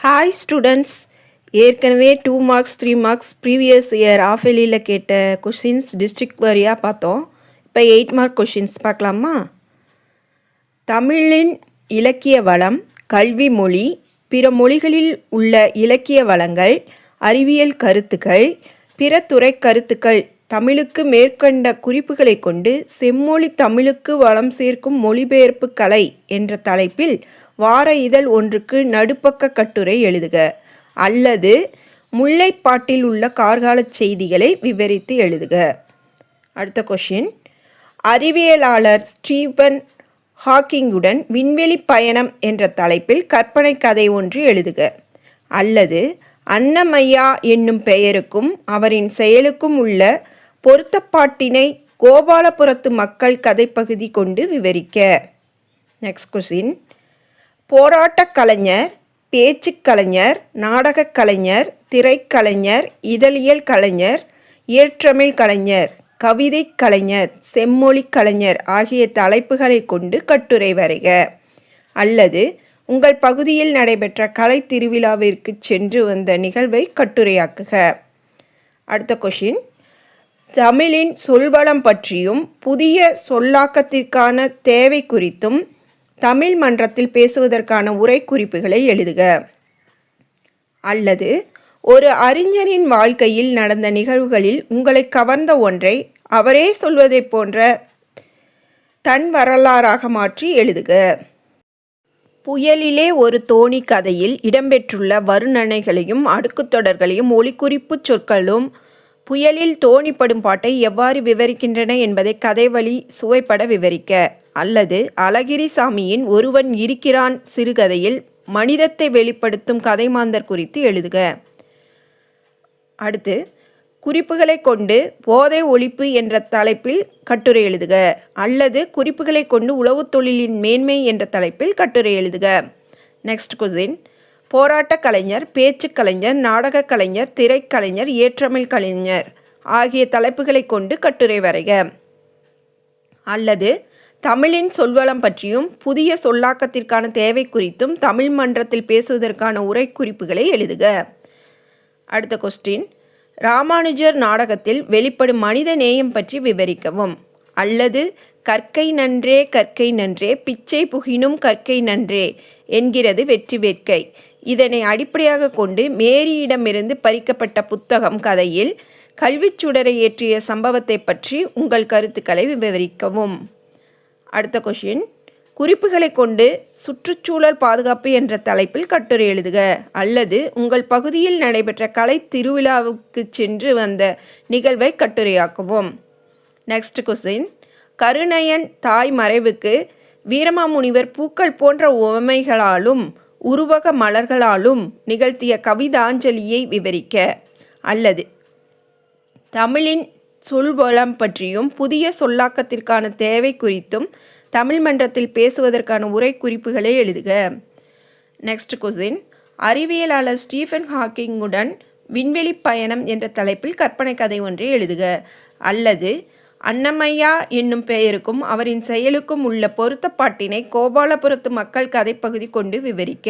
Hi students, ஏற்கனவே 2 marks 3 marks previous year of எலியில் கேட்ட கொஷின்ஸ் டிஸ்ட்ரிக்ட் வாரியாக பார்த்தோம். இப்போ 8 மார்க் கொஷின்ஸ் பார்க்கலாமா? தமிழின் இலக்கிய வளம், கல்வி மொழி, பிற மொழிகளில் உள்ள இலக்கிய வளங்கள், அறிவியல் கருத்துக்கள், பிற துறை கருத்துக்கள் தமிழுக்கு மேற்கண்ட குறிப்புகளை கொண்டு செம்மொழி தமிழுக்கு வளம் சேர்க்கும் மொழிபெயர்ப்பு கலை என்ற தலைப்பில் வார இதழ் ஒன்றுக்கு நடுப்பக்க கட்டுரை எழுதுக, அல்லது முல்லைப்பாட்டில் உள்ள கார்கால செய்திகளை விவரித்து எழுதுக. அடுத்த கொஷின், அறிவியலாளர் ஸ்டீபன் ஹாக்கிங்குடன் விண்வெளி பயணம் என்ற தலைப்பில் கற்பனை கதை ஒன்று எழுதுக, அல்லது அன்னமையா என்னும் பெயருக்கும் அவரின் செயலுக்கும் உள்ள பொருத்தப்பாட்டினை கோபாலபுரத்து மக்கள் கதைப்பகுதி கொண்டு விவரிக்க. நெக்ஸ்ட் கொஸ்டின், போராட்டக் கலைஞர், பேச்சுக் கலைஞர், நாடகக் கலைஞர், திரைக்கலைஞர், இதழியல் கலைஞர், இயற்றமிழ் கலைஞர், கவிதை கலைஞர், செம்மொழி கலைஞர் ஆகிய தலைப்புகளை கொண்டு கட்டுரை வரைக, அல்லது உங்கள் பகுதியில் நடைபெற்ற கலை திருவிழாவிற்கு சென்று வந்த நிகழ்வை கட்டுரையாக்குக. அடுத்த கொஷின், தமிழின் சொல்வளம் பற்றியும் புதிய சொல்லாக்கத்திற்கான தேவை குறித்தும் தமிழ் மன்றத்தில் பேசுவதற்கான உரை குறிப்புகளை எழுதுக, அல்லது ஒரு அறிஞரின் வாழ்க்கையில் நடந்த நிகழ்வுகளில் உங்களை கவர்ந்த ஒன்றை அவரே சொல்வதை போன்ற தன் வரலாறாக மாற்றி எழுதுக. புயலிலே ஒரு தோணி கதையில் இடம்பெற்றுள்ள வருணனைகளையும் அடுக்குத்தொடர்களையும் ஒலிக்குறிப்பு சொற்களும் புயலில் தோணிப்படும் பாட்டை எவ்வாறு விவரிக்கின்றன என்பதை கதை வழி சுவைப்பட விவரிக்க, அல்லது அழகிரிசாமியின் ஒருவன் இருக்கிறான் சிறுகதையில் மனிதத்தை வெளிப்படுத்தும் கதைமாந்தர் குறித்து எழுதுக. அடுத்து, குறிப்புகளை கொண்டு போதை ஒழிப்பு என்ற தலைப்பில் கட்டுரை எழுதுக, அல்லது குறிப்புகளை கொண்டு உளவுத் தொழிலின் மேன்மை என்ற தலைப்பில் கட்டுரை எழுதுக. நெக்ஸ்ட் கொஸ்டின், போராட்டக் கலைஞர், பேச்சுக் கலைஞர், நாடகக் கலைஞர், திரைக்கலைஞர், இயற்றமிழ் கலைஞர் ஆகிய தலைப்புகளை கொண்டு கட்டுரை வரைக, அல்லது தமிழின் சொல்வளம் பற்றியும் புதிய சொல்லாக்கத்திற்கான தேவை குறித்தும் தமிழ் மன்றத்தில் பேசுவதற்கான உரை குறிப்புகளை எழுதுக. அடுத்த கொஸ்டின், ராமானுஜர் நாடகத்தில் வெளிப்படும் மனித நேயம் பற்றி விவரிக்கவும், அல்லது கற்கை நன்றே கற்கை நன்றே பிச்சை புகினும் கற்கை நன்றே என்கிறது வெற்றி வேட்கை. இதனை அடிப்படையாக கொண்டு மேரியிடமிருந்து பறிக்கப்பட்ட புத்தகம் கதையில் கல்விச் சுடரை ஏற்றிய சம்பவத்தை பற்றி உங்கள் கருத்துக்களை விவரிக்கவும். அடுத்த கொஷின், குறிப்புகளை கொண்டு சுற்றுச்சூழல் பாதுகாப்பு என்ற தலைப்பில் கட்டுரை எழுதுக, அல்லது உங்கள் பகுதியில் நடைபெற்ற கலை திருவிழாவுக்கு சென்று வந்த நிகழ்வை கட்டுரையாக்கவும். நெக்ஸ்ட் கொஸ்டின், கருணையன் தாய் மறைவுக்கு வீரமாமுனிவர் பூக்கள் போன்ற உவமைகளாலும் உருவக மலர்களாலும் நிகழ்த்திய கவிதாஞ்சலியை விவரிக்க, அல்லது தமிழின் சொல்வளம் பற்றியும் புதிய சொல்லாக்கத்திற்கான தேவை குறித்தும் தமிழ் மன்றத்தில் பேசுவதற்கான உரை குறிப்புகளை எழுதுக. நெக்ஸ்ட் கொஸ்டின், அறிவியலாளர் ஸ்டீஃபன் ஹாக்கிங்குடன் விண்வெளி பயணம் என்ற தலைப்பில் கற்பனை கதை ஒன்றை எழுதுக, அல்லது அன்னமையா என்னும் பெயருக்கும் அவரின் செயலுக்கும் உள்ள பொருத்தப்பாட்டினை கோபாலபுரத்து மக்கள் கதைப்பகுதி கொண்டு விவரிக்க.